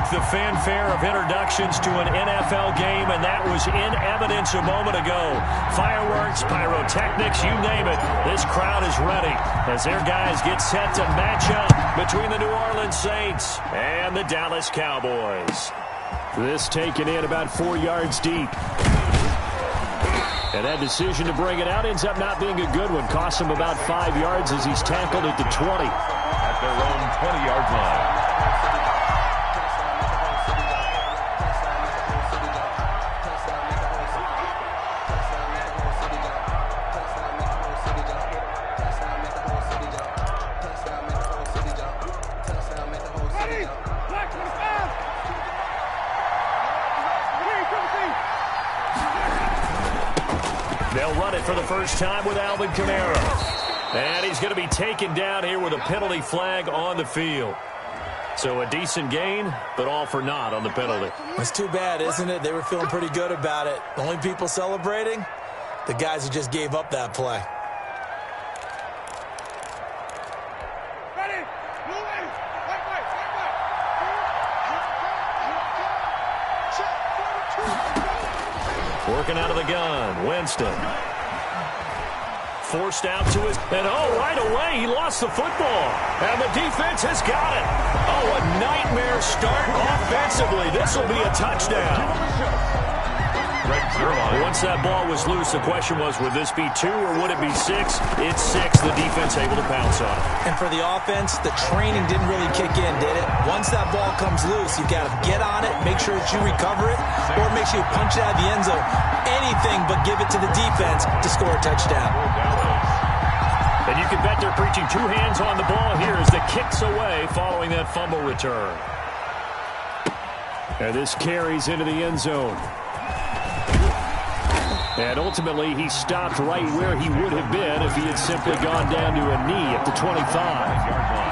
like the fanfare of introductions to an NFL game, and that was in evidence a moment ago. Fireworks, pyrotechnics, you name it. This crowd is ready as their guys get set to match up between the New Orleans Saints and the Dallas Cowboys. This taken in about 4 yards deep. And that decision to bring it out ends up not being a good one. Costs him about 5 yards as he's tackled at the 20. At their own 20-yard line. They'll run it for the first time with Alvin Kamara. And he's going to be taken down here with a penalty flag on the field. So a decent gain, but all for naught on the penalty. That's too bad, isn't it? They were feeling pretty good about it. The only people celebrating, the guys who just gave up that play. Working out of the gun, Winston. Forced out to his, and right away he lost the football. And the defense has got it. A nightmare start offensively. This will be a touchdown. Once that ball was loose, the question was, would this be 2 or would it be 6? It's 6. The defense able to pounce on it. And for the offense, the training didn't really kick in, did it? Once that ball comes loose, you've got to get on it, make sure that you recover it, or make sure you punch it out of the end zone. Anything but give it to the defense to score a touchdown. And you can bet they're preaching 2 hands on the ball here as the kick's away following that fumble return. And this carries into the end zone. And ultimately, he stopped right where he would have been if he had simply gone down to a knee at the 25.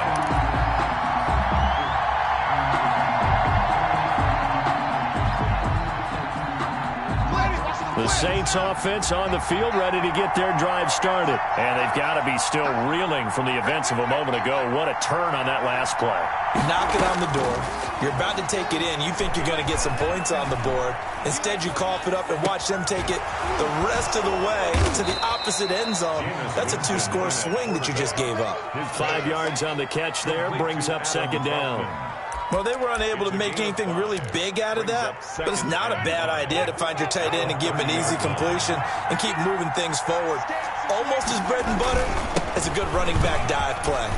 The Saints offense on the field ready to get their drive started. And they've got to be still reeling from the events of a moment ago. What a turn on that last play. Knock it on the door. You're about to take it in. You think you're going to get some points on the board. Instead, you cough it up and watch them take it the rest of the way to the opposite end zone. That's a 2-score swing that you just gave up. 5 yards on the catch there brings up second down. Well, they were unable to make anything really big out of that, but it's not a bad idea to find your tight end and give him an easy completion and keep moving things forward. Almost as bread and butter as a good running back dive play.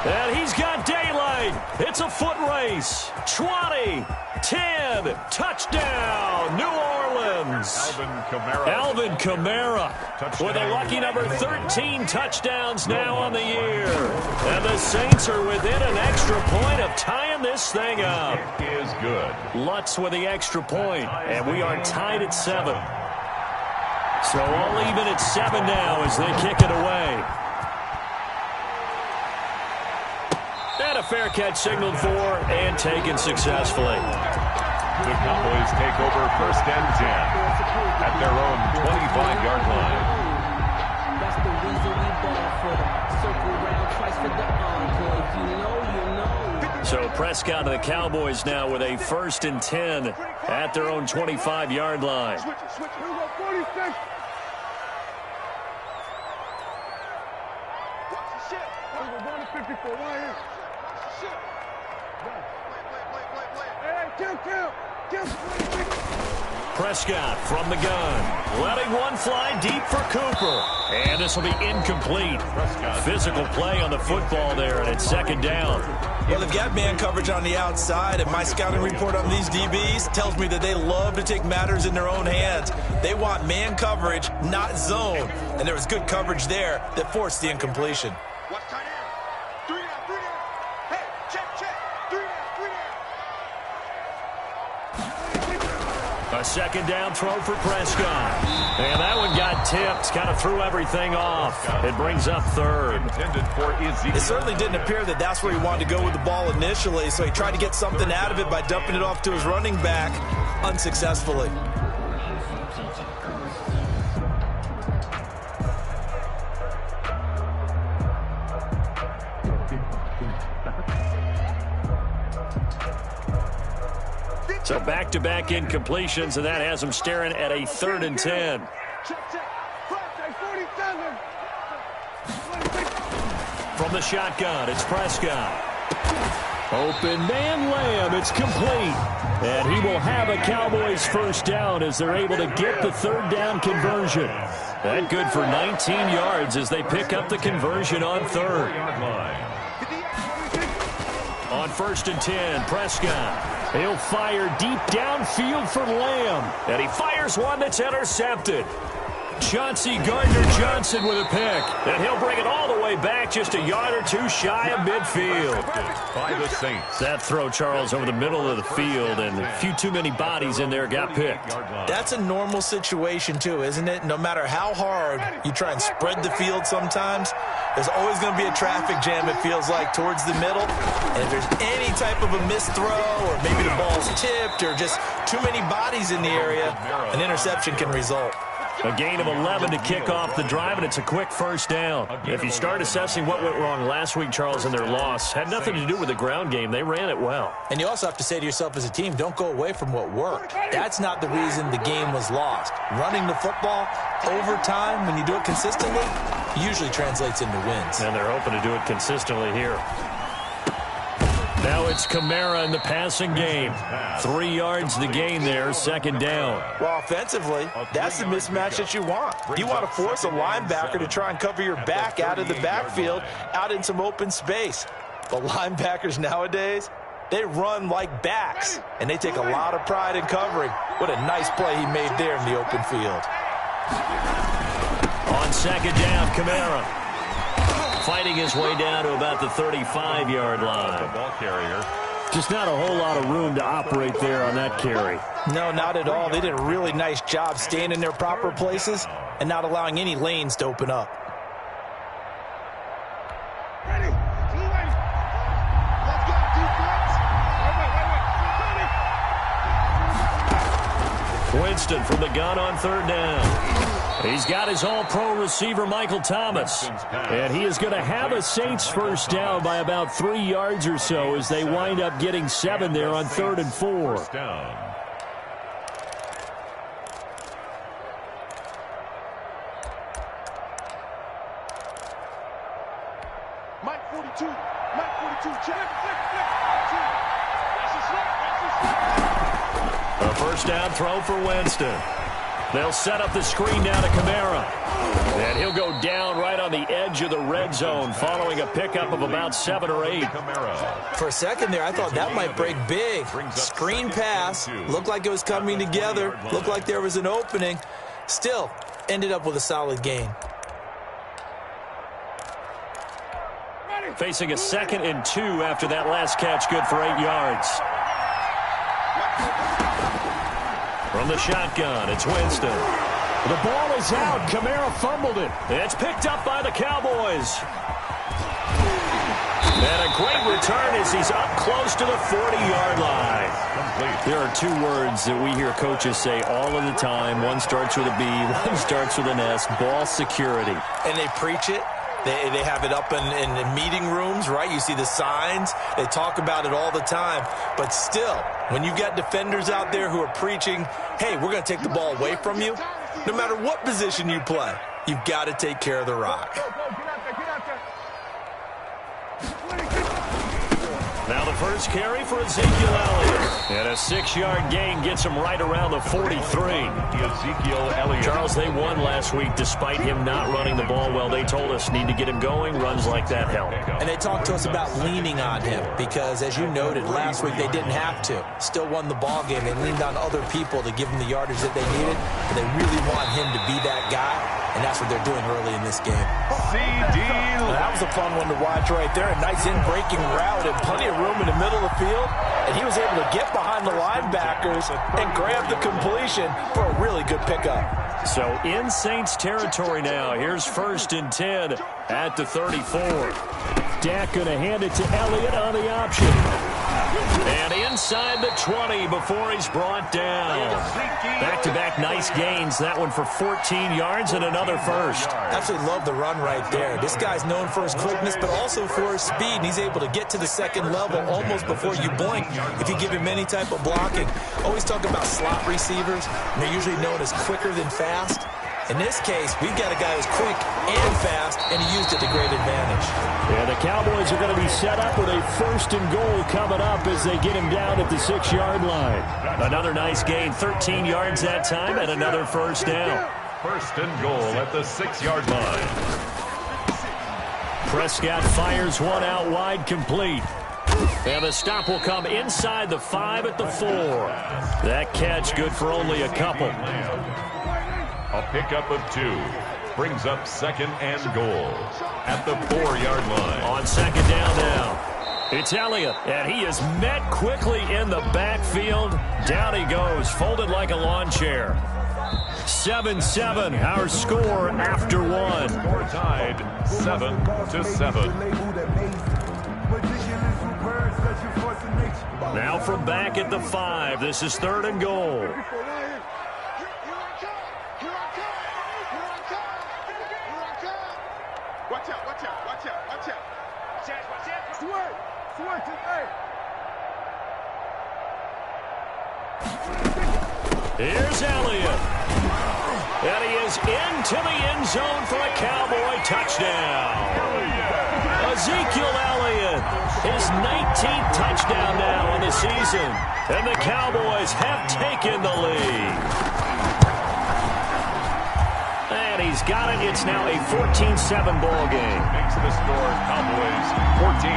And he's got daylight. It's a foot race. 20, 10, touchdown, New Orleans. Alvin Kamara with a lucky number 13 touchdowns now on the year. And the Saints are within an extra point of tying this thing up. It is good. Lutz with the extra point, and we are tied at 7. So all even at 7 now as they kick it away. And a fair catch signaled for and taken successfully. The Cowboys take over 1st and 10 at their own 25-yard line. That's the reason we ball for them. Circle around twice for the encore. If you know, you know. So Prescott and the Cowboys now with a 1st and 10 at their own 25-yard line. Switch. 46. Watch the shit. We're going to 54. Right here. Prescott from the gun, letting one fly deep for Cooper. And this will be incomplete. Physical play on the football there, and it's 2nd down. Well, they've got man coverage on the outside, and my scouting report on these DBs tells me that they love to take matters in their own hands. They want man coverage, not zone. And there was good coverage there that forced the incompletion. Watch tight end. 3 down. Hey, check. 3 down. A 2nd down throw for Prescott. And that one got tipped, kind of threw everything off. It brings up 3rd. It certainly didn't appear that that's where he wanted to go with the ball initially, so he tried to get something out of it by dumping it off to his running back unsuccessfully. So back-to-back incompletions, and that has them staring at a 3rd and 10. From the shotgun, it's Prescott. Open man Lamb, it's complete. And he will have a Cowboys first down as they're able to get the 3rd down conversion. That good for 19 yards as they pick up the conversion on 3rd. On 1st and 10, Prescott. He'll fire deep downfield for Lamb. And he fires one that's intercepted. Chauncey Gardner-Johnson with a pick. And he'll bring it all the way back just a yard or two shy of midfield. By the Saints. That throw, Charles, over the middle of the field, and a few too many bodies in there got picked. That's a normal situation, too, isn't it? No matter how hard you try and spread the field sometimes, there's always going to be a traffic jam, it feels like, towards the middle. And if there's any type of a missed throw, or maybe the ball's tipped, or just too many bodies in the area, an interception can result. A gain of 11 to kick off the drive, and it's a quick first down. If you start assessing what went wrong last week, Charles, in their loss, had nothing to do with the ground game. They ran it well. And you also have to say to yourself as a team, don't go away from what worked. That's not the reason the game was lost. Running the football over time, when you do it consistently, usually translates into wins. And they're hoping to do it consistently here. Now it's Kamara in the passing game. 3 yards the gain there, 2nd down. Well, offensively, that's the mismatch that you want. You want to force a linebacker to try and cover your back out of the backfield, out in some open space. But linebackers nowadays, they run like backs, and they take a lot of pride in covering. What a nice play he made there in the open field. On 2nd down, Kamara. Fighting his way down to about the 35-yard line. The ball carrier. Just not a whole lot of room to operate there on that carry. No, not at all. They did a really nice job staying in their proper places and not allowing any lanes to open up. Ready. Let's go, defense. Winston from the gun on 3rd down. He's got his all-pro receiver, Michael Thomas. And he is going to have a Saints first down by about 3 yards or so as they wind up getting 7 there on 3rd and 4. Mike 42, check. A first down throw for Winston. They'll set up the screen now to Kamara. And he'll go down right on the edge of the red zone following a pickup of about 7 or 8. For a second there, I thought that might break big. Screen pass. Looked like it was coming together. Looked like there was an opening. Still, ended up with a solid gain. Facing a 2nd and 2 after that last catch, good for 8 yards. From the shotgun, it's Winston. The ball is out. Kamara fumbled it. It's picked up by the Cowboys. And a great return as he's up close to the 40-yard line. There are 2 words that we hear coaches say all of the time. One starts with a B, one starts with an S, ball security. And they preach it. They have it up in meeting rooms, right? You see the signs. They talk about it all the time. But still, when you've got defenders out there who are preaching, hey, we're going to take the ball away from you, no matter what position you play, you've got to take care of the rock. Now the first carry for Ezekiel Elliott. And a 6-yard gain gets him right around the 43. Ezekiel Elliott. Charles, they won last week despite him not running the ball well. They told us need to get him going. Runs like that help. And they talked to us about leaning on him because, as you noted, last week they didn't have to. Still won the ball game. They leaned on other people to give them the yardage that they needed. But they really want him to be that guy, and that's what they're doing early in this game. That was a fun one to watch right there. A nice in-breaking route and plenty of room in the middle of the field. And he was able to get behind the linebackers and grab the completion for a really good pickup. So in Saints territory now. Here's 1st and 10 at the 34. Dak going to hand it to Elliott on the option. And inside the 20 before he's brought down. Back-to-back nice gains. That one for 14 yards and another first. Absolutely love the run right there. This guy's known for his quickness, but also for his speed. And he's able to get to the second level almost before you blink if you give him any type of blocking. Always talk about slot receivers, and they're usually known as quicker than fast. In this case, we've got a guy who's quick and fast, and he used it to great advantage. Yeah, the Cowboys are going to be set up with a 1st and goal coming up as they get him down at the 6-yard line. Another nice gain, 13 yards that time, and another first down. 1st and goal at the 6-yard line. Prescott fires one out wide, complete. And the stop will come inside the 5 at the 4. That catch good for only a couple. A pickup of 2 brings up 2nd and goal at the 4-yard line. On 2nd down now, it's Elliott, and he is met quickly in the backfield. Down he goes, folded like a lawn chair. 7-7, our score after 1. Score tied 7-7. Now from back at the 5, this is 3rd and goal. Watch out, watch out, watch out, watch out. Here's Elliott. And he is into the end zone for a Cowboy touchdown. Ezekiel Elliott, his 19th touchdown now on the season. And the Cowboys have taken the lead. And he's got it. It's now a 14-7 ball game. Makes the score Cowboys 14,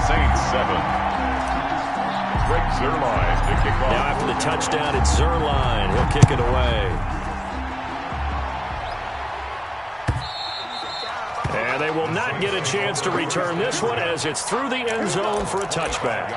Saints 7. Greg Zuerlein to kick off. Now after the touchdown, it's Zuerlein. He'll kick it away. And they will not get a chance to return this one as it's through the end zone for a touchback.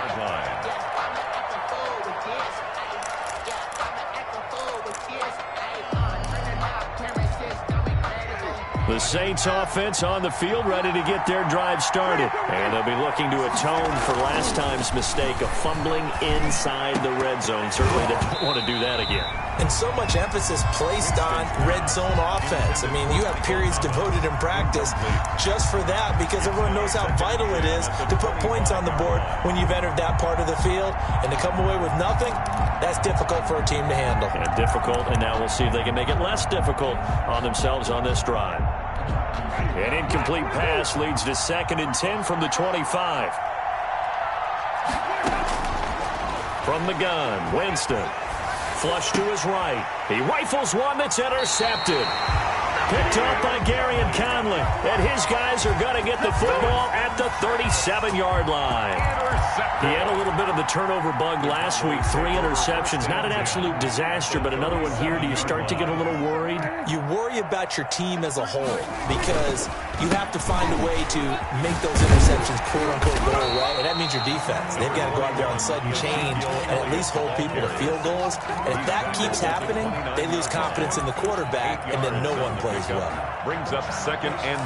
The Saints offense on the field, ready to get their drive started. And they'll be looking to atone for last time's mistake of fumbling inside the red zone. Certainly they don't want to do that again. And so much emphasis placed on red zone offense. I mean, you have periods devoted in practice just for that because everyone knows how vital it is to put points on the board when you've entered that part of the field. And to come away with nothing, that's difficult for a team to handle. And difficult, and now we'll see if they can make it less difficult on themselves on this drive. An incomplete pass leads to 2nd and 10 from the 25. From the gun, Winston. Flush to his right. He rifles one that's intercepted. Picked up by Gary and Conley. And his guys are going to get the football at the 37-yard line. He had a little bit of the turnover bug last week. 3 interceptions. Not an absolute disaster, but another one here. Do you start to get a little worried? You worry about your team as a whole because you have to find a way to make those interceptions quote-unquote go away, and that means your defense. They've got to go out there on sudden change and at least hold people to field goals. And if that keeps happening, they lose confidence in the quarterback, and then no one plays well. Brings up 2nd and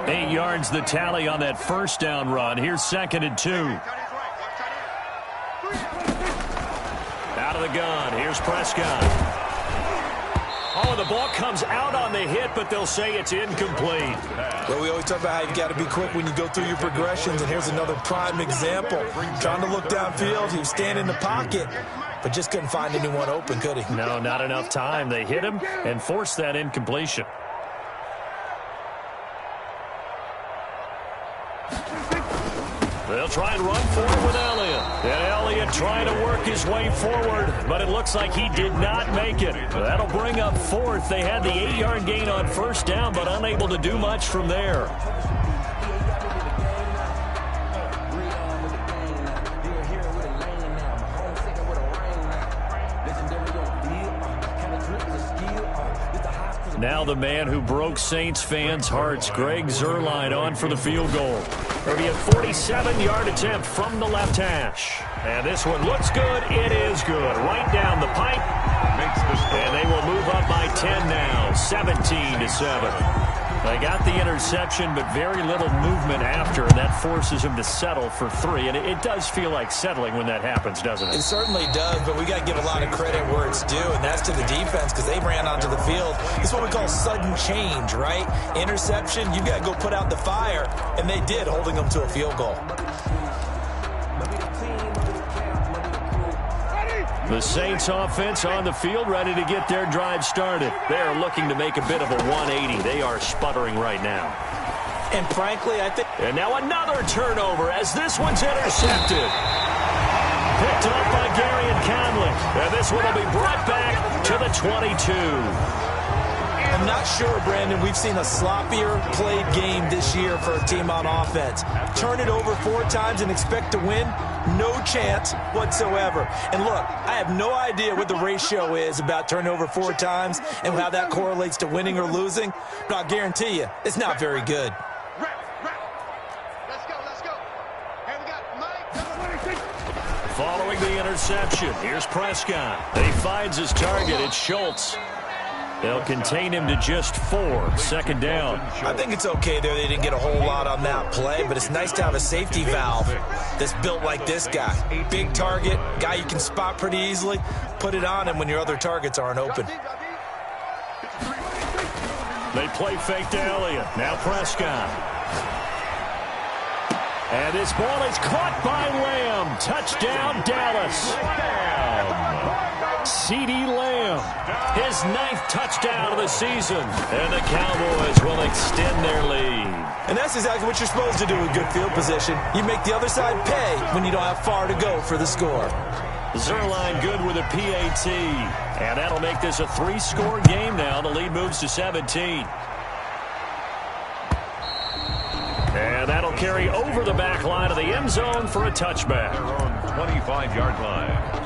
2. 8 yards the tally on that first down run. Here's 2nd and 2. Out of the gun. Here's Prescott. Oh, the ball comes out on the hit, but they'll say it's incomplete. Well, we always talk about how you've got to be quick when you go through your progressions, and here's another prime example. Trying to look downfield, he was standing in the pocket, but just couldn't find anyone open, could he? No, not enough time. They hit him and forced that incompletion. They'll try and run forward with Elliott. And Elliott trying to work his way forward, but it looks like he did not make it. That'll bring up 4th. They had the 8-yard gain on first down, but unable to do much from there. Now the man who broke Saints fans' hearts, Greg Zuerlein, on for the field goal. It'll be a 47-yard attempt from the left hash. And this one looks good. It is good. Right down the pipe. Makes the score. And they will move up by 10 now, 17-7. They got the interception, but very little movement after, and that forces him to settle for 3. And it does feel like settling when that happens, doesn't it? It certainly does, but we got to give a lot of credit where it's due, and that's to the defense because they ran onto the field. It's what we call sudden change, right? Interception, you got to go put out the fire, and they did, holding them to a field goal. The Saints offense on the field, ready to get their drive started. They're looking to make a bit of a 180. They are sputtering right now. And frankly, I think... And now another turnover as this one's intercepted. Picked up by Gary and Conley. And this one will be brought back to the 22. I'm not sure, Brandon, we've seen a sloppier played game this year for a team on offense. Turn it over 4 times and expect to win? No chance whatsoever. And look, I have no idea what the ratio is about turning over 4 times and how that correlates to winning or losing, but I'll guarantee you, it's not very good. Let's go. Hey, we got Mike. Following the interception, here's Prescott. He finds his target. It's Schultz. They'll contain him to just 4. Second down. I think it's okay there. They didn't get a whole lot on that play, but it's nice to have a safety valve that's built like this guy. Big target, guy you can spot pretty easily. Put it on him when your other targets aren't open. They play fake to Elliott. Now Prescott. And this ball is caught by Lamb. Touchdown, Dallas. CeeDee Lamb, his 9th touchdown of the season. And the Cowboys will extend their lead. And that's exactly what you're supposed to do with good field position. You make the other side pay when you don't have far to go for the score. Zerline good with a PAT. And that'll make this a 3-score game now. The lead moves to 17. And that'll carry over the back line of the end zone for a touchback. They're on 25-yard line.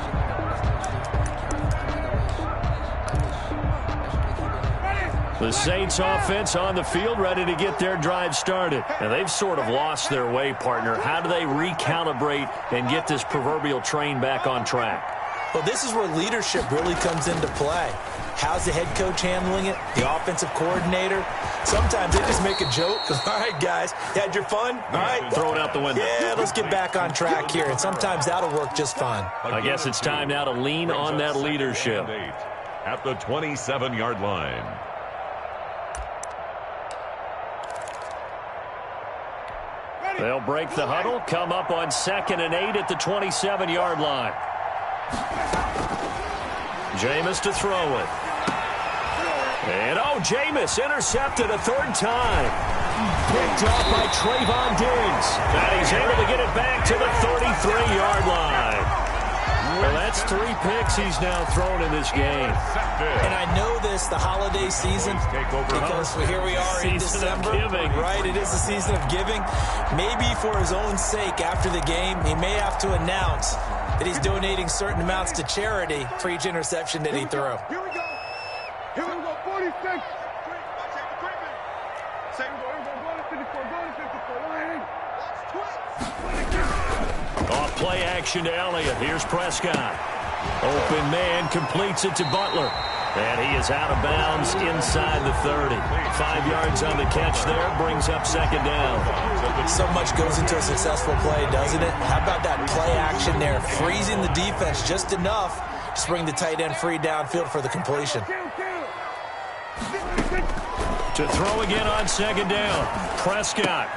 The Saints offense on the field ready to get their drive started. And they've sort of lost their way, partner. How do they recalibrate and get this proverbial train back on track? Well, this is where leadership really comes into play. How's the head coach handling it? The offensive coordinator? Sometimes they just make a joke. All right, guys, you had your fun? All right. Throw it out the window. Yeah, let's get back on track here. And sometimes that'll work just fine. I guess it's time now to lean on that leadership. At the 27-yard line. They'll break the huddle, come up on 2nd and 8 at the 27-yard line. Jameis to throw it. And, Jameis intercepted a 3rd time. Picked up by Trayvon Diggs. And he's able to get it back to the 33-yard line. Well, that's 3 picks he's now thrown in this game. And I know this, the holiday season, because here we are in December, right? It is the season of giving. Maybe for his own sake, after the game, he may have to announce that he's donating certain amounts to charity for each interception that he threw. Here we go. 46. Watch out for Griffin. Say we go 54. Off play action to Elliott. Here's Prescott. Open man completes it to Butler. And he is out of bounds inside the 30. 5 yards on the catch there. Brings up 2nd down. So much goes into a successful play, doesn't it? How about that play action there? Freezing the defense just enough to bring the tight end free downfield for the completion. To throw again on 2nd down. Prescott.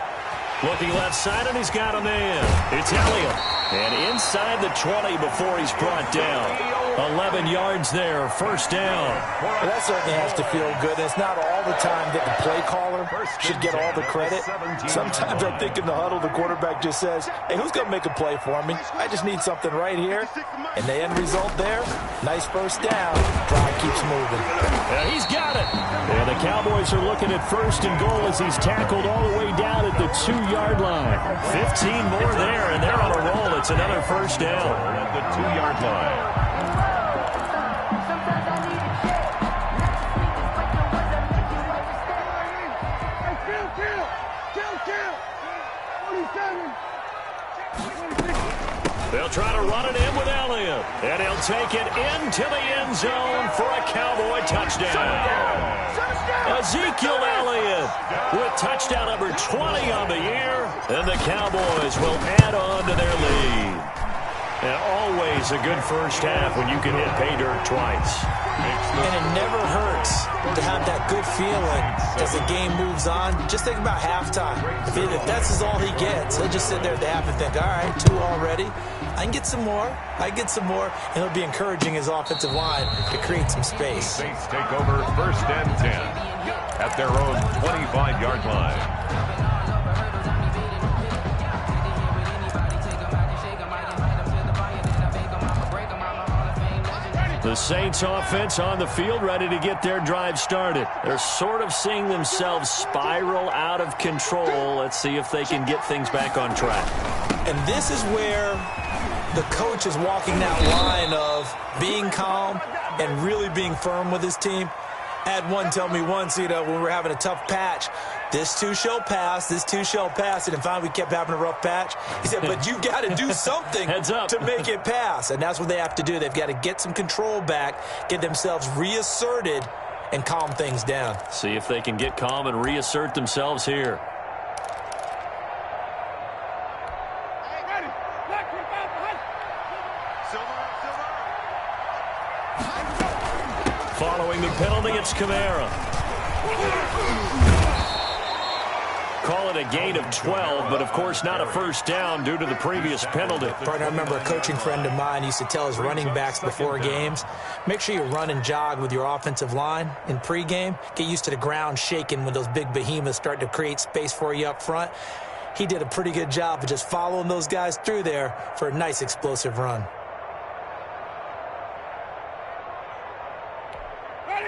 Looking left side, and he's got a man. It's Elliott. And inside the 20 before he's brought down. 11 yards there, 1st down. Well, that certainly has to feel good. It's not all the time that the play caller should get all the credit. Sometimes I think in the huddle, the quarterback just says, hey, who's going to make a play for me? I just need something right here. And the end result there, nice 1st down. Drive keeps moving. And he's got it. And the Cowboys are looking at 1st and goal as he's tackled all the way down at the 2-yard line. 15 more there, and they're on a roll. It's another 1st down. At the 2-yard line. They'll try to run it in with Elliott. And he'll take it into the end zone for a Cowboy touchdown. Ezekiel Elliott with touchdown number 20 on the year. And the Cowboys will add on to their lead. And always a good first half when you can hit pay dirt twice. And it never hurts to have that good feeling as the game moves on. Just think about halftime. If that's all he gets, he'll just sit there at the half and think, all right, 2 already. I can get some more. I get some more. And it'll be encouraging his offensive line to create some space. Saints take over 1st and 10 at their own 25-yard line. The Saints offense on the field, ready to get their drive started. They're sort of seeing themselves spiral out of control. Let's see if they can get things back on track. And this is where the coach is walking that line of being calm and really being firm with his team. I had one tell me once, when we were having a tough patch, this too shall pass, this too shall pass. And finally we kept having a rough patch. He said, but you got to do something to make it pass. And that's what they have to do. They've got to get some control back, get themselves reasserted, and calm things down. See if they can get calm and reassert themselves here. Following the penalty, it's Kamara. Call it a gain of 12, but of course not a first down due to the previous penalty. Partner, I remember a coaching friend of mine used to tell his running backs before games, make sure you run and jog with your offensive line in pregame. Get used to the ground shaking when those big behemoths start to create space for you up front. He did a pretty good job of just following those guys through there for a nice explosive run.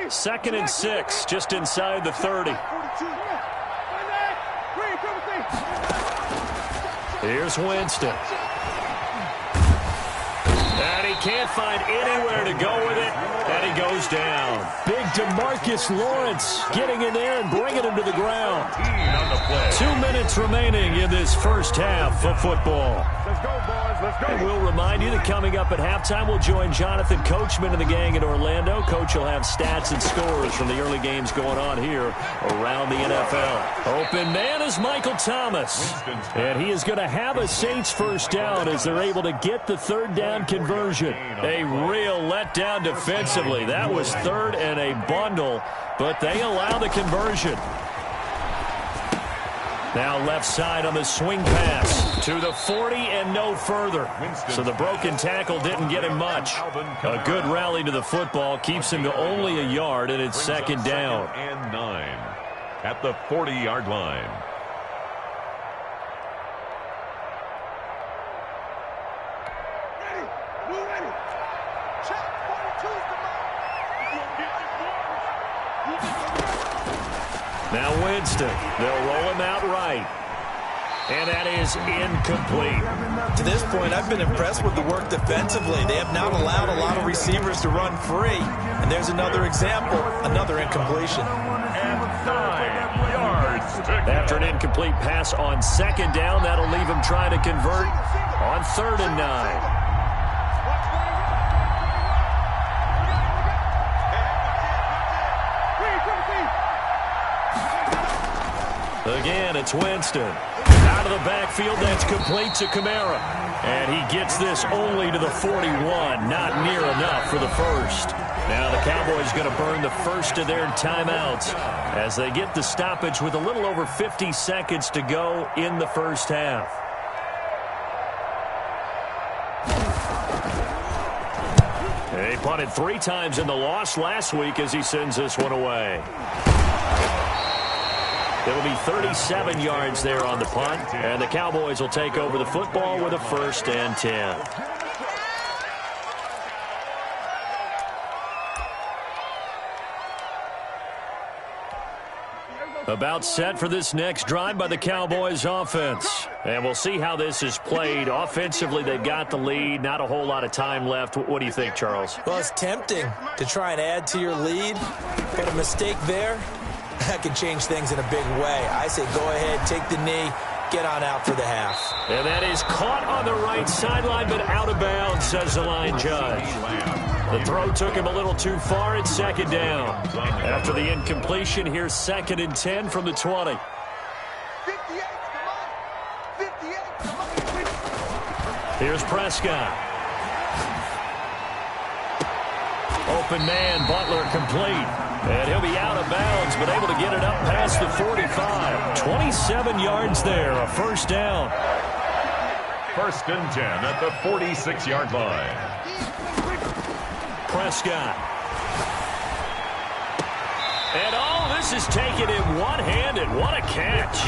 2nd and 6, just inside the 30. Here's Winston. And he can't find anywhere to go with it, and he goes down. Big DeMarcus Lawrence getting in there and bringing him to the ground. 2 minutes remaining in this first half of football. Let's go, boys. Let's go. And we'll remind you that coming up at halftime, we'll join Jonathan Coachman and the gang in Orlando. Coach will have stats and scores from the early games going on here around the NFL. Open man is Michael Thomas. And he is going to have a Saints first down as they're able to get the 3rd down conversion. A real letdown defensively. That was 3rd and a bundle, but they allow the conversion. Now left side on the swing pass to the 40 and no further. So the broken tackle didn't get him much. A good rally to the football keeps him to only a yard, and it's 2nd down. 2nd and 9 at the 40-yard line. Now Winston, they'll roll him out right. And that is incomplete. To this point, I've been impressed with the work defensively. They have not allowed a lot of receivers to run free. And there's another example, another incompletion. And 9 yards to go. After an incomplete pass on 2nd down, that'll leave him trying to convert on 3rd and 9. Again, it's Winston. Out of the backfield, that's complete to Kamara. And he gets this only to the 41. Not near enough for the first. Now the Cowboys going to burn the first of their timeouts as they get the stoppage with a little over 50 seconds to go in the first half. He punted 3 times in the loss last week as he sends this one away. It'll be 37 yards there on the punt, and the Cowboys will take over the football with a 1st and 10. About set for this next drive by the Cowboys offense. And we'll see how this is played. Offensively, they've got the lead. Not a whole lot of time left. What do you think, Charles? Well, it's tempting to try and add to your lead, but a mistake there, that can change things in a big way. I say go ahead, take the knee, get on out for the half. And that is caught on the right sideline, but out of bounds, says the line judge. The throw took him a little too far. It's second down. After the incompletion, here's 2nd and 10 from the 20. 58, come on. 58, come on. Here's Prescott. Open man, Butler complete. And he'll be out of bounds, but able to get it up past the 45. 27 yards there, a first down. 1st and 10 at the 46-yard line. Prescott. And this is taken in one-handed. What a catch.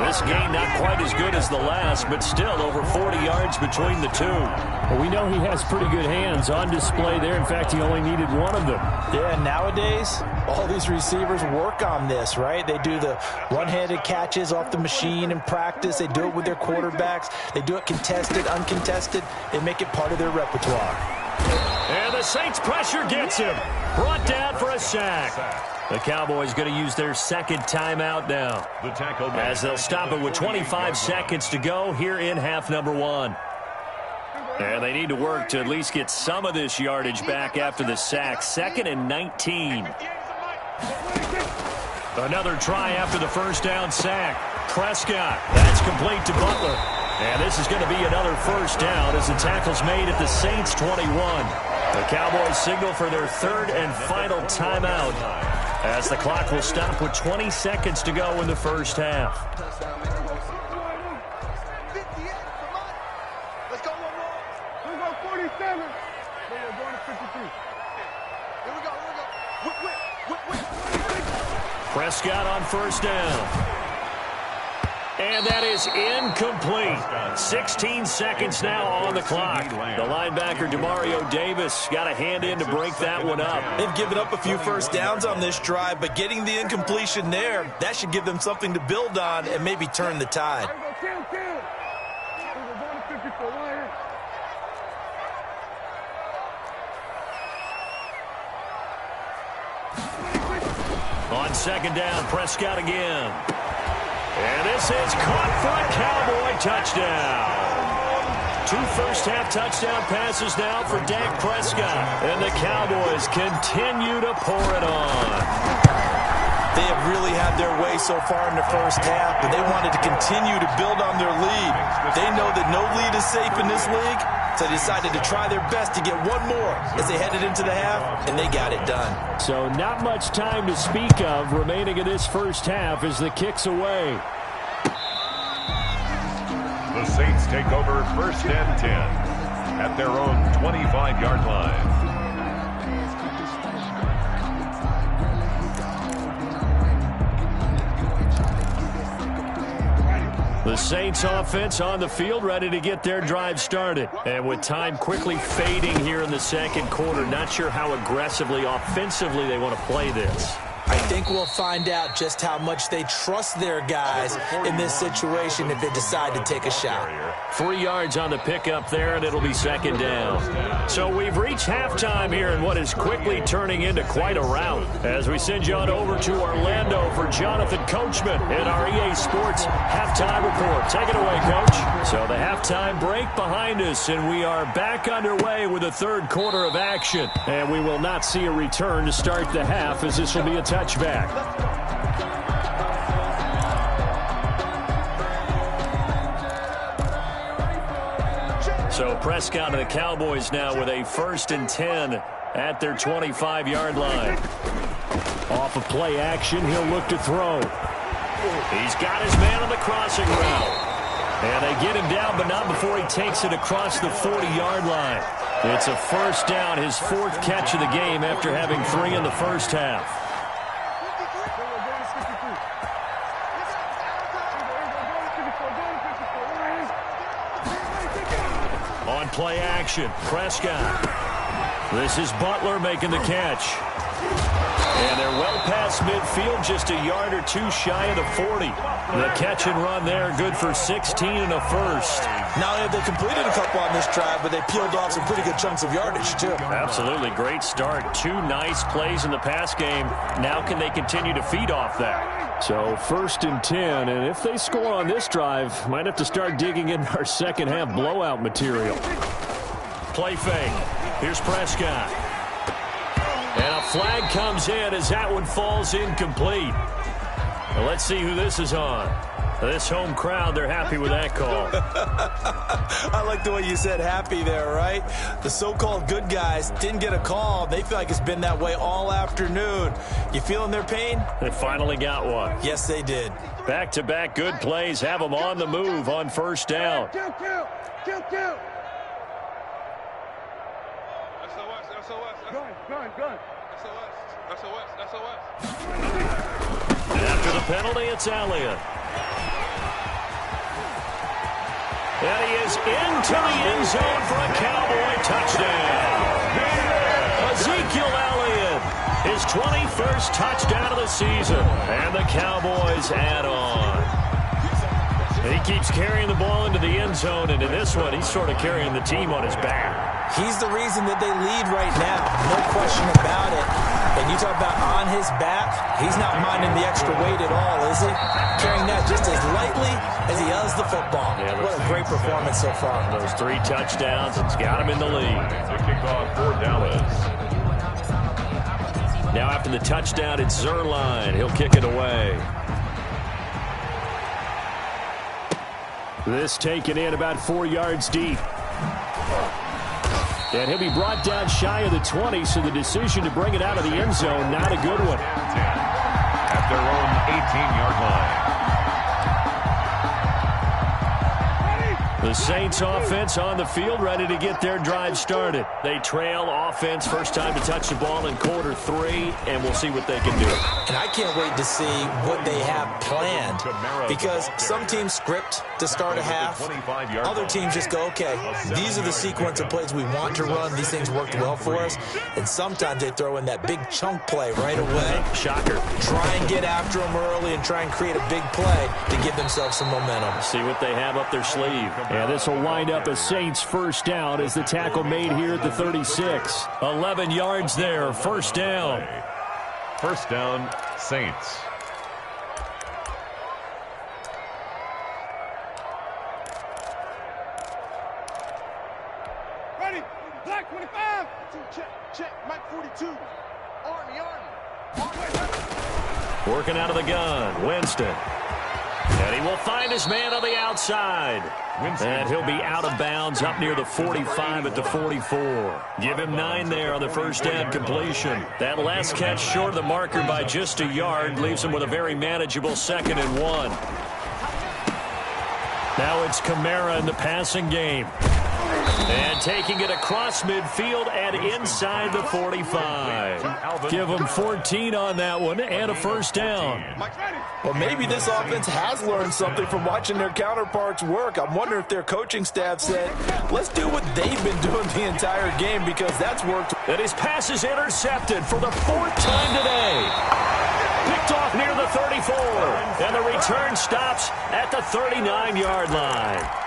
This game not quite as good as the last, but still over 40 yards between the two. Well, we know he has pretty good hands on display there. In fact, he only needed one of them. Yeah, nowadays, all these receivers work on this, right? They do the one-handed catches off the machine in practice. They do it with their quarterbacks. They do it contested, uncontested. They make it part of their repertoire. And the Saints pressure gets him. Brought down for a sack. The Cowboys going to use their 2nd timeout now, as they'll stop it with 25 seconds to go here in half number 1. And they need to work to at least get some of this yardage back after the sack. 2nd and 19. Another try after the first down sack. Prescott. That's complete to Butler. And this is going to be another first down as the tackle's made at the Saints 21. The Cowboys signal for their 3rd and final timeout, as the clock will stop with 20 seconds to go in the first half. 58, come on. Let's go one more. We'll go 47. We're going to 53. Here we go, Whip. Prescott on first down. And that is incomplete. 16 seconds now on the clock. The linebacker, Demario Davis, got a hand in to break that one up. They've given up a few first downs on this drive, but getting the incompletion there, that should give them something to build on and maybe turn the tide. On 2nd down, Prescott again. And this is caught for a Cowboy touchdown. 2 first-half touchdown passes now for Dak Prescott. And the Cowboys continue to pour it on. They have really had their way so far in the first half, but they wanted to continue to build on their lead. They know that no lead is safe in this league, so they decided to try their best to get one more as they headed into the half, and they got it done. So not much time to speak of remaining in this first half as the kick's away. The Saints take over 1st and 10 at their own 25-yard line. The Saints offense on the field, ready to get their drive started. And with time quickly fading here in the 2nd quarter, not sure how aggressively, offensively they want to play this. I think we'll find out just how much they trust their guys in this situation if they decide to take a shot. 3 yards on the pickup there, and it'll be 2nd down. So we've reached halftime here in what is quickly turning into quite a rout, as we send you on over to Orlando for Jonathan Coachman in our EA Sports Halftime Report. Take it away, Coach. So the halftime break behind us, and we are back underway with the 3rd quarter of action. And we will not see a return to start the half, as this will be a touchback. So Prescott and the Cowboys now with a 1st and 10 at their 25-yard line. Off of play action, he'll look to throw. He's got his man on the crossing route. And they get him down, but not before he takes it across the 40-yard line. It's a first down, his 4th catch of the game after having 3 in the first half. On play action, Prescott. This is Butler making the catch. And they're well past midfield, just a yard or two shy of the 40. The catch and run there, good for 16 and a first. Not only have they completed a couple on this drive, but they peeled off some pretty good chunks of yardage, too. Absolutely, great start. 2 nice plays in the pass game. Now can they continue to feed off that? So 1st and 10, and if they score on this drive, might have to start digging in our second half blowout material. Play fake. Here's Prescott. And a flag comes in as that one falls incomplete. Now let's see who this is on. This home crowd, they're happy with that call. I like the way you said happy there, right? The so-called good guys didn't get a call. They feel like it's been that way all afternoon. You feeling their pain? They finally got one. Yes, they did. Back-to-back good plays have them on the move on 1st down. Kill. Gun. SOS. After the penalty, it's Elliott. And he is into the end zone for a Cowboy touchdown. Ezekiel Elliott, his 21st touchdown of the season. And the Cowboys add on. He keeps carrying the ball into the end zone, and in this one, he's sort of carrying the team on his back. He's the reason that they lead right now. No question about it. And you talk about on his back, he's not minding the extra weight at all, is he? Carrying that just as lightly as he does the football. Yeah, what a great performance so far. Those 3 touchdowns, it's got him in the lead. The kickoff for Dallas. Now after the touchdown, it's Zerline. He'll kick it away. This taken in about 4 yards deep. And he'll be brought down shy of the 20, so the decision to bring it out of the end zone, not a good one. At their own 18-yard line. The Saints offense on the field, ready to get their drive started. They trail offense, first time to touch the ball in quarter 3, and we'll see what they can do. And I can't wait to see what they have planned, because some teams script to start a half. Other teams just go, okay, these are the sequence of plays we want to run. These things worked well for us. And sometimes they throw in that big chunk play right away. Shocker. Try and get after them early and try and create a big play to give themselves some momentum. See what they have up their sleeve. And this will wind up a Saints first down as the tackle made here at the 36. 11 yards there, first down. First down, Saints. Ready. Black 25. Check. Mike 42. Army. Working out of the gun, Winston. And he will find his man on the outside. And he'll be out of bounds up near the 45 at the 44. Give him 9 there on the first down completion. That last catch short of the marker by just a yard leaves him with a very manageable 2nd and 1. Now it's Kamara in the passing game. And taking it across midfield and inside the 45. Give them 14 on that one and a first down. Well, maybe this offense has learned something from watching their counterparts work. I'm wondering if their coaching staff said, let's do what they've been doing the entire game, because that's worked. And his pass is intercepted for the 4th time today. Picked off near the 34. And the return stops at the 39-yard line.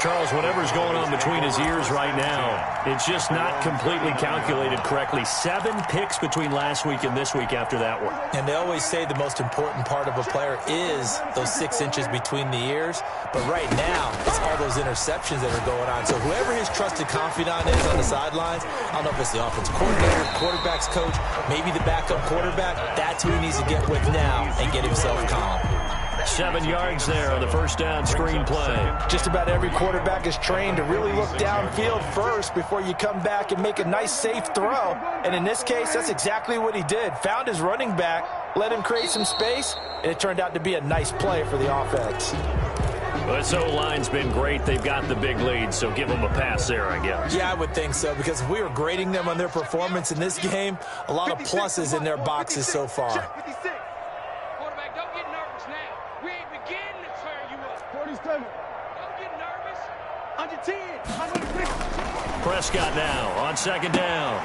Charles, whatever's going on between his ears right now, it's just not completely calculated correctly. 7 picks between last week and this week after that one. And they always say the most important part of a player is those 6 inches between the ears. But right now, it's all those interceptions that are going on. So whoever his trusted confidant is on the sidelines, I don't know if it's the offensive coordinator, quarterback's coach, maybe the backup quarterback, that's who he needs to get with now and get himself calm. 7 yards there on the first down screen play. Just about every quarterback is trained to really look downfield first before you come back and make a nice, safe throw. And in this case, that's exactly what he did. Found his running back, let him create some space, and it turned out to be a nice play for the offense. Well, this O-line's been great. They've got the big lead, so give them a pass there, I guess. Yeah, I would think so, because if we were grading them on their performance in this game, a lot of pluses in their boxes so far. Under 10. Prescott now on 2nd down.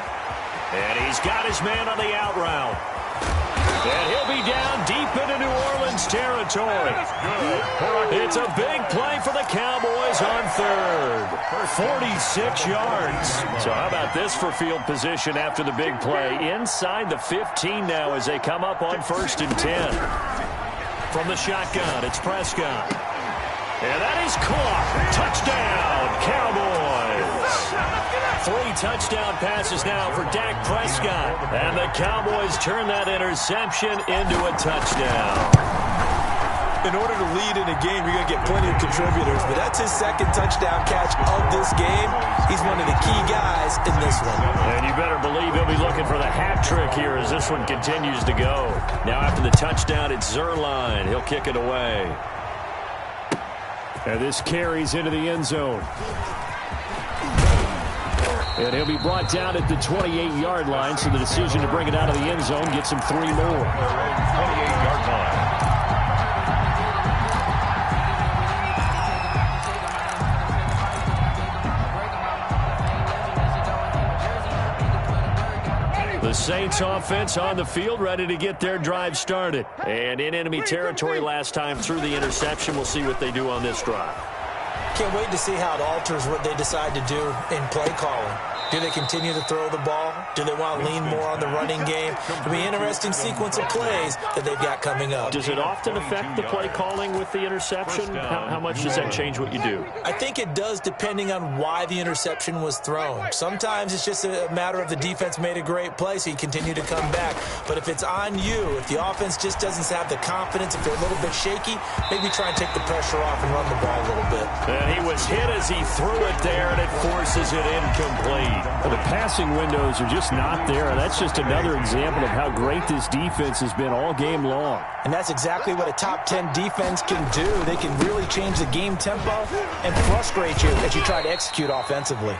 And he's got his man on the out route. And he'll be down deep into New Orleans territory. It's a big play for the Cowboys on third. 46 yards. So how about this for field position after the big play? Inside the 15 now as they come up on 1st and 10. From the shotgun, it's Prescott. And that is caught. Touchdown, Cowboys. 3 touchdown passes now for Dak Prescott. And the Cowboys turn that interception into a touchdown. In order to lead in a game, you're going to get plenty of contributors, but that's his 2nd touchdown catch of this game. He's one of the key guys in this one. And you better believe he'll be looking for the hat trick here as this one continues to go. Now after the touchdown, it's Zerline. He'll kick it away. And this carries into the end zone. And he'll be brought down at the 28-yard line, so the decision to bring it out of the end zone gets him 3 more. 28-yard line. The Saints offense on the field, ready to get their drive started. And in enemy territory last time through the interception. We'll see what they do on this drive. Can't wait to see how it alters what they decide to do in play calling. Do they continue to throw the ball? Do they want to lean more on the running game? It'll be an interesting sequence of plays that they've got coming up. Does it often affect the play calling with the interception? How much does that change what you do? I think it does depending on why the interception was thrown. Sometimes it's just a matter of the defense made a great play, so you continue to come back. But if it's on you, if the offense just doesn't have the confidence, if they're a little bit shaky, maybe try and take the pressure off and run the ball a little bit. And he was hit as he threw it there, and it forces it incomplete. The passing windows are just not there. That's just another example of how great this defense has been all game long. And that's exactly what a top 10 defense can do. They can really change the game tempo and frustrate you as you try to execute offensively.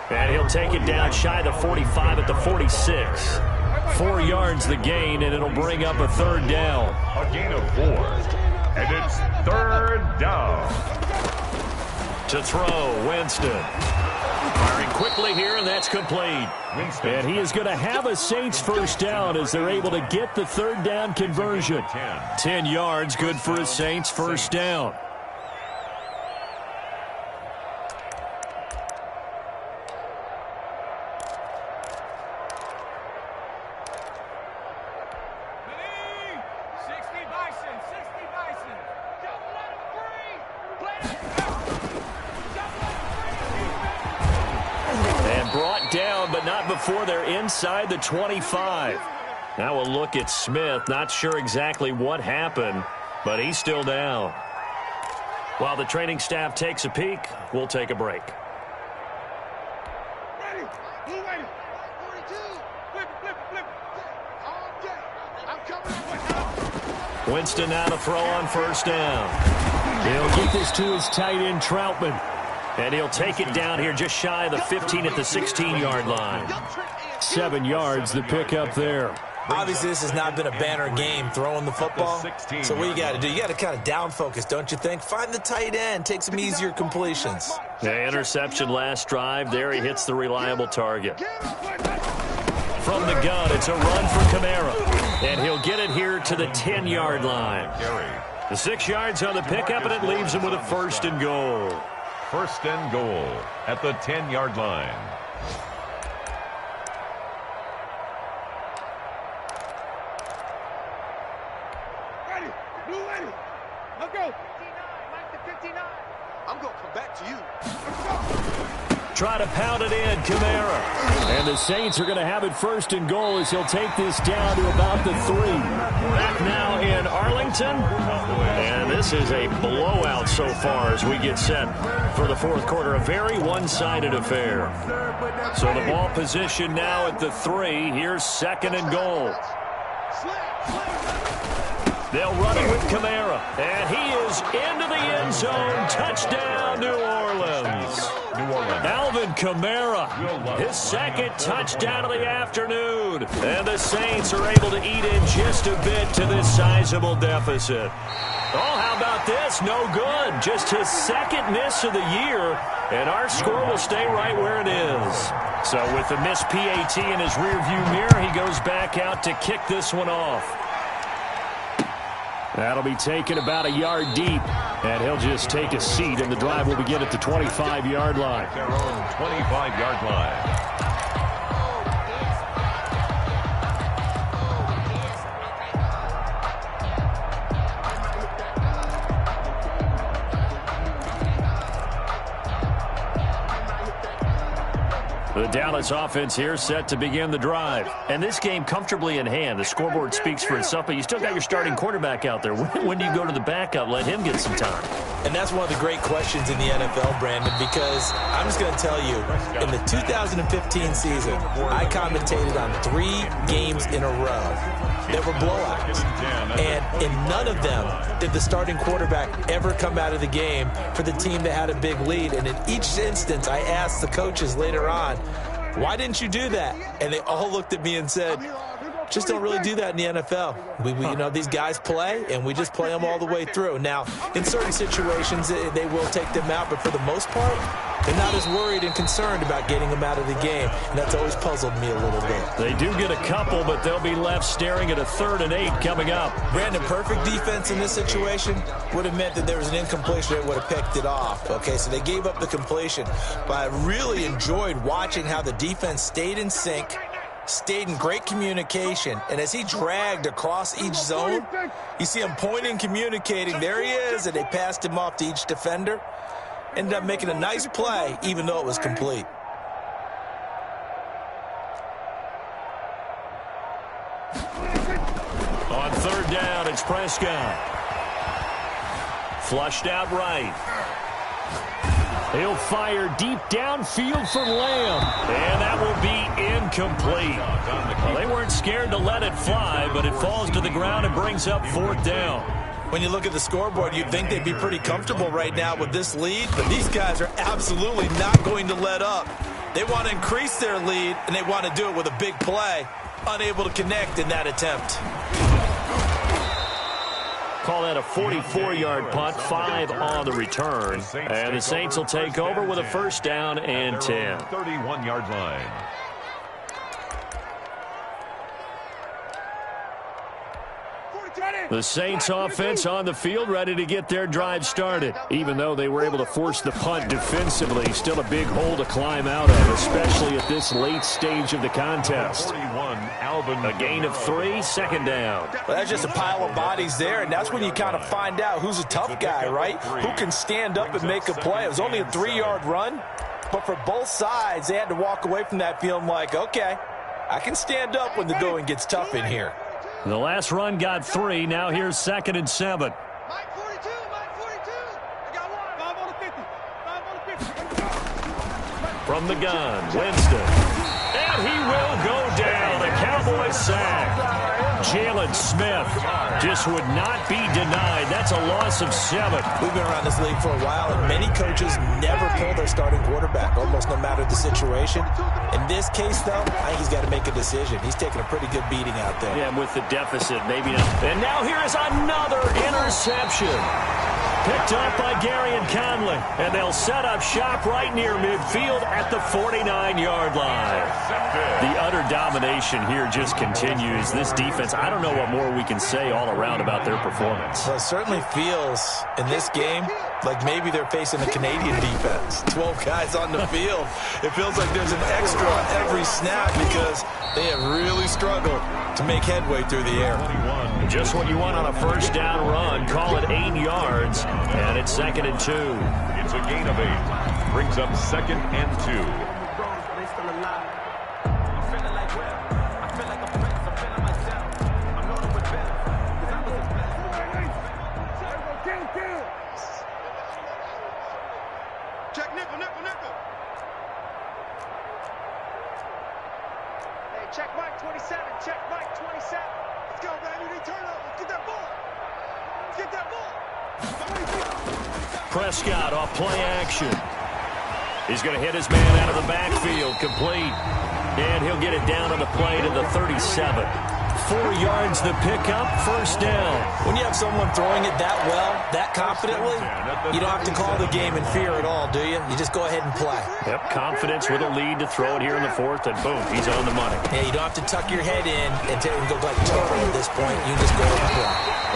And he'll take it down shy of the 45 at the 46. 4 yards the gain, and it'll bring up a 3rd down. A gain of 4. And it's 3rd down. To throw, Winston. Firing quickly here, and that's complete. And he is going to have a Saints 1st down as they're able to get the 3rd down conversion. 10 yards, good for a Saints 1st down. Down, but not before they're inside the 25. Now we'll look at Smith. Not sure exactly what happened, but he's still down. While the training staff takes a peek, we'll take a break. Ready. Blue ready. 42. Flip it. All day. I'm coming. Winston now to throw on 1st down. He'll get this to his tight end, Troutman. And he'll take it down here just shy of the 15 at the 16-yard line. 7 yards, the pickup there. Obviously, this has not been a banner game throwing the football. So what you got to do, you got to kind of down focus, don't you think? Find the tight end, take some easier completions. The interception last drive. There he hits the reliable target. From the gun, it's a run for Kamara. And he'll get it here to the 10-yard line. The 6 yards on the pickup, and it leaves him with a 1st and goal. 1st and goal at the 10-yard line. Ready. Blue ready. Let's go. 59. Mike to 59. I'm going to come back to you. Let's go. Try to pound it in, Kamara. And the Saints are going to have it 1st and goal as he'll take this down to about the 3. Back now in Arlington. And this is a blowout so far as we get set for the 4th quarter. A very one-sided affair. So the ball position now at the 3. Here's 2nd and goal. They'll run it with Kamara. And he is into the end zone. Touchdown, New Orleans. Alvin Kamara, his 2nd touchdown of the afternoon. And the Saints are able to eat in just a bit to this sizable deficit. Oh, how about about this? No good. Just his second miss of the year, and our score will stay right where it is. So with the missed PAT in his rearview mirror, he goes back out to kick this one off. That'll be taken about a yard deep, and he'll just take a seat, and the drive will begin at the 25-yard line. Their own 25-yard line. The Dallas offense here set to begin the drive. And this game comfortably in hand. The scoreboard speaks for itself, but you still got your starting quarterback out there. When do you go to the backup? Let him get some time. And that's one of the great questions in the NFL, Brandon, because I'm just going to tell you, in the 2015 season, I commentated on 3 games in a row that were blowouts. And in none of them did the starting quarterback ever come out of the game for the team that had a big lead. And in each instance, I asked the coaches later on, why didn't you do that? And they all looked at me and said, just don't really do that in the NFL. You know, these guys play, and we just play them all the way through. Now, in certain situations, they will take them out, but for the most part, they're not as worried and concerned about getting them out of the game, and that's always puzzled me a little bit. They do get a couple, but they'll be left staring at a 3rd and 8 coming up. Brandon, perfect defense in this situation would have meant that there was an incompletion that would have picked it off. Okay, so they gave up the completion, but I really enjoyed watching how the defense stayed in sync, stayed in great communication, and as he dragged across each zone, you see him pointing, communicating, there he is, and they passed him off to each defender. Ended up making a nice play, even though it was complete. On 3rd down, it's Prescott. Flushed out right. He'll fire deep downfield for Lamb, and that will be incomplete. Well, they weren't scared to let it fly, but it falls to the ground and brings up 4th down. When you look at the scoreboard, you'd think they'd be pretty comfortable right now with this lead, but these guys are absolutely not going to let up. They want to increase their lead, and they want to do it with a big play. Unable to connect in that attempt. Call that a 44-yard punt, 5 on the return. And the Saints will take over with a 1st down and 10. 31-yard line. The Saints offense on the field ready to get their drive started. Even though they were able to force the punt defensively, still a big hole to climb out of, especially at this late stage of the contest. A gain of 3, 2nd down. Well, that's just a pile of bodies there, and that's when you kind of find out who's a tough guy, right? Who can stand up and make a play. It was only a 3-yard run, but for both sides, they had to walk away from that feeling like, okay, I can stand up when the going gets tough in here. The last run got 3. Now here's 2nd and 7. Mike 42, Mike 42. I got 1. 5 on the 50. 5 on the 50. From the gun, Winston. And he will go down. A Cowboys sack. Jalen Smith just would not be denied. That's a loss of 7. We've been around this league for a while, and many coaches never pull their starting quarterback, almost no matter the situation. In this case, though, I think he's got to make a decision. He's taking a pretty good beating out there. Yeah, with the deficit, maybe not. And now here is another interception. Picked up by Gary and Conley. And they'll set up shop right near midfield at the 49-yard line. The utter domination here just continues. This defense, I don't know what more we can say all around about their performance. Well, it certainly feels in this game like maybe they're facing a Canadian defense. 12 guys on the field. It feels like there's an extra every snap because they have really struggled to make headway through the air. Just what you want on a 1st down run. Call it 8 yards, and it's 2nd and 2. It's a gain of 8. Brings up 2nd and 2. Check nickel, nickel, nickel. Hey, check Mike 27. Check Mike 27. Let's go, man. You need turnover. Get that ball. Get that ball. Prescott off play action. He's going to hit his man out of the backfield. Complete. And he'll get it down on the play to the 37. 4 yards the pickup, first down. When you have someone throwing it that well, that confidently, you don't have to call the game in fear at all, do you? You just go ahead and play. Yep, confidence with a lead to throw it here in the 4th, and boom, he's on the money. Yeah, you don't have to tuck your head in and go like turtle at this point. You just go ahead and play.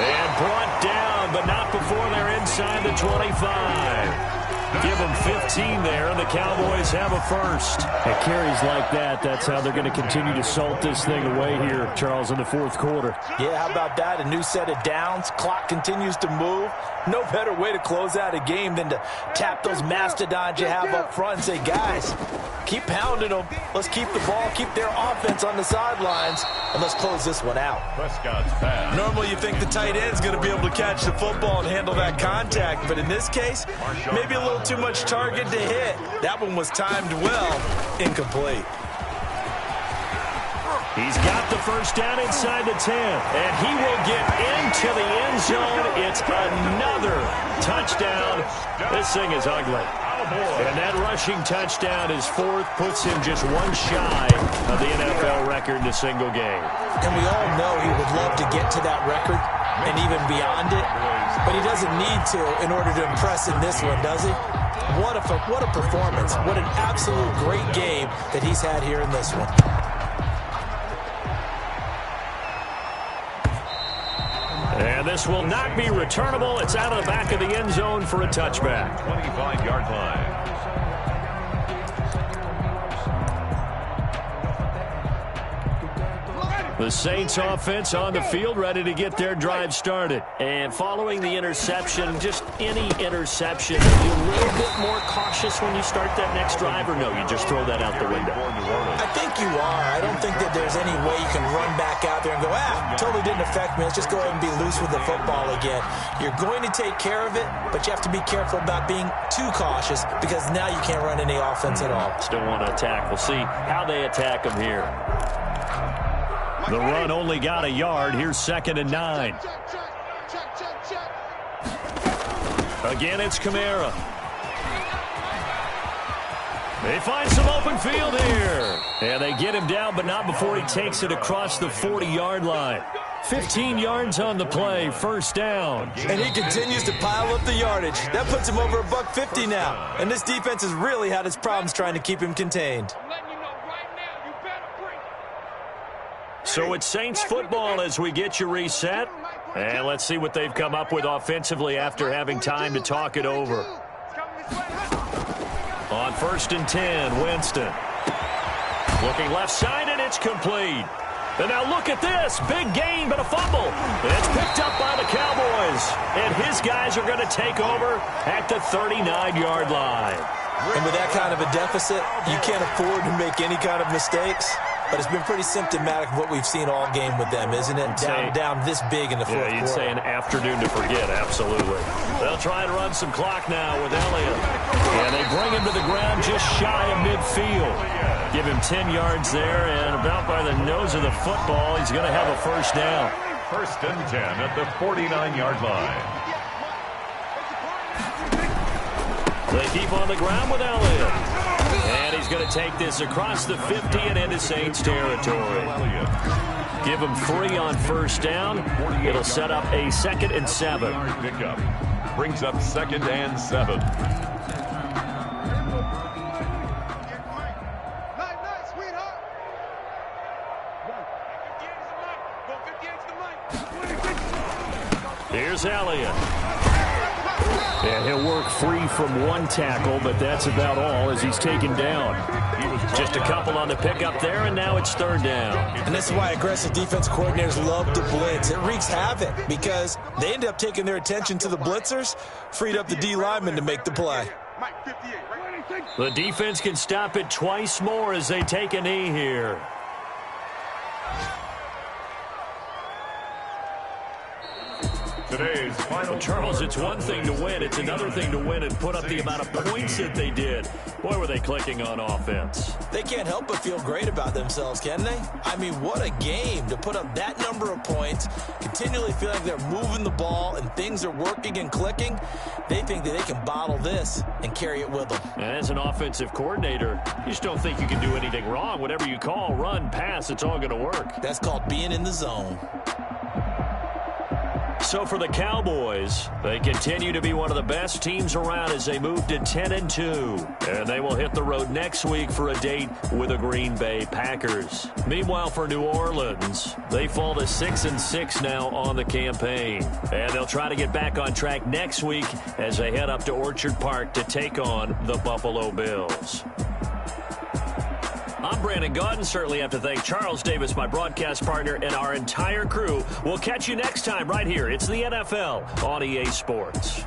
And brought down, but not before they're inside the 25. Give them 15 there, and the Cowboys have a first. At carries like that, that's how they're going to continue to salt this thing away here, Charles, in the 4th quarter. Yeah, how about that? A new set of downs. Clock continues to move. No better way to close out a game than to tap those mastodons you have up front and say, guys, keep pounding them. Let's keep the ball, keep their offense on the sidelines, and let's close this one out. Prescott's pass. Normally you think the tight end's going to be able to catch the football and handle that contact, but in this case, maybe a little too much target to hit. That one was timed well, incomplete. He's got the first down inside the 10, and he will get into the end zone. It's another touchdown. This thing is ugly. And that rushing touchdown, his 4th, puts him just one shy of the NFL record in a single game. And we all know he would love to get to that record and even beyond it, but he doesn't need to in order to impress in this one, does he? What a performance. What an absolute great game that he's had here in this one. And this will not be returnable. It's out of the back of the end zone for a touchback. 25-yard line. The Saints offense on the field, ready to get their drive started. And following the interception, just any interception, are you a little bit more cautious when you start that next drive, or no, you just throw that out the window? I think you are. I don't think that there's any way you can run back out there and go, totally didn't affect me. Let's just go ahead and be loose with the football again. You're going to take care of it, but you have to be careful about being too cautious because now you can't run any offense at all. Still want to attack. We'll see how they attack them here. The run only got a yard. Here's 2nd and 9. Again, it's Kamara. They find some open field here. And they get him down, but not before he takes it across the 40-yard line. 15 yards on the play, first down. And he continues to pile up the yardage. That puts him over $150 now. And this defense has really had its problems trying to keep him contained. So it's Saints football as we get you reset. And let's see what they've come up with offensively after having time to talk it over. On 1st and 10, Winston. Looking left side, and it's complete. And now look at this. Big gain, but a fumble. And it's picked up by the Cowboys. And his guys are going to take over at the 39-yard line. And with that kind of a deficit, you can't afford to make any kind of mistakes. But it's been pretty symptomatic of what we've seen all game with them, isn't it? Down this big in the 4th quarter. Yeah, you'd say an afternoon to forget, absolutely. They'll try and run some clock now with Elliott. And they bring him to the ground just shy of midfield. Give him 10 yards there, and about by the nose of the football, he's going to have a first down. 1st and 10 at the 49-yard line. They keep on the ground with Elliott. And he's going to take this across the 50 and into Saints territory. Give him 3 on first down. It'll set up a 2nd and 7. Pickup brings up 2nd and 7. Here's Elliott. And he'll work free from one tackle, but that's about all as he's taken down. Just a couple on the pickup there, and now it's 3rd down. And this is why aggressive defense coordinators love to blitz. It wreaks havoc because they end up taking their attention to the blitzers, freed up the D lineman to make the play. The defense can stop it twice more as they take a knee here. To today's final. Well, Charles, it's one thing to win. It's another thing to win and put up the amount of points that they did. Boy, were they clicking on offense. They can't help but feel great about themselves, can they? I mean, what a game to put up that number of points, continually feel like they're moving the ball and things are working and clicking. They think that they can bottle this and carry it with them. And as an offensive coordinator, you just don't think you can do anything wrong. Whatever you call, run, pass, it's all going to work. That's called being in the zone. So for the Cowboys, they continue to be one of the best teams around as they move to 10-2. And they will hit the road next week for a date with the Green Bay Packers. Meanwhile, for New Orleans, they fall to 6-6 now on the campaign. And they'll try to get back on track next week as they head up to Orchard Park to take on the Buffalo Bills. I'm Brandon Gaudin. Certainly have to thank Charles Davis, my broadcast partner, and our entire crew. We'll catch you next time right here. It's the NFL on EA Sports.